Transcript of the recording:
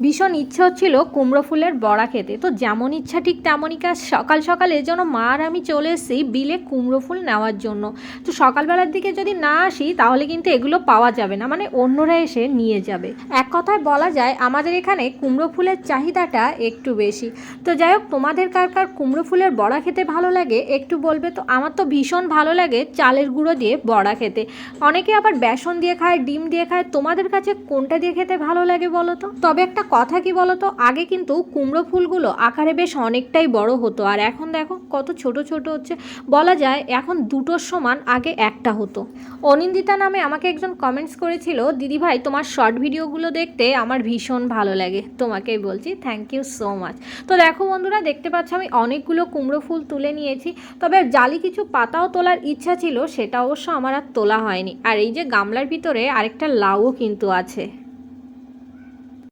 ভীষণ ইচ্ছে হচ্ছিল কুমড়ো ফুলের বড়া খেতে, তো যেমন ইচ্ছা ঠিক তেমনই কাজ। সকাল সকাল এর জন্য মা আর আমি চলে এসেছি বিলে কুমড়ো ফুল নেওয়ার জন্য। তো সকালবেলার দিকে যদি না আসি তাহলে কিন্তু এগুলো পাওয়া যাবে না, মানে অন্যরা এসে নিয়ে যাবে। এক কথায় বলা যায় আমাদের এখানে কুমড়ো ফুলের চাহিদাটা একটু বেশি। তো যাই হোক, তোমাদের কার কার কুমড়ো ফুলের বড়া খেতে ভালো লাগে একটু বলবে। তো আমার তো ভীষণ ভালো লাগে চালের গুঁড়ো দিয়ে বড়া খেতে, অনেকে আবার বেসন দিয়ে খায়, ডিম দিয়ে খায়। তোমাদের কাছে কোনটা দিয়ে খেতে ভালো লাগে বলো তো? তবে একটা কথা কি বলো তো, আগে কিন্তু কুমড়ো ফুলগুলো আকারে বেশ অনেকটাই বড় হতো, আর এখন দেখো কত ছোট ছোট হচ্ছে। বলা যায় এখন দুটোর সমান, আগে একটা হতো। অনিন্দিতা নামে আমাকে একজন কমেন্টস করেছিল, দিদিভাই তোমার শর্ট ভিডিওগুলো দেখতে আমার ভীষণ ভালো লাগে। তোমাকেই বলছি থ্যাংক ইউ সো মাচ। তো দেখো বন্ধুরা, দেখতে পাচ্ছ আমি অনেকগুলো কুমড়ো ফুল তুলে নিয়েছি। তবে জালি কিছু পাতাও তোলার ইচ্ছা ছিল, সেটা অবশ্য আমার আর তোলা হয়নি। আর এই যে গামলার ভিতরে আরেকটা লাউও কিন্তু আছে।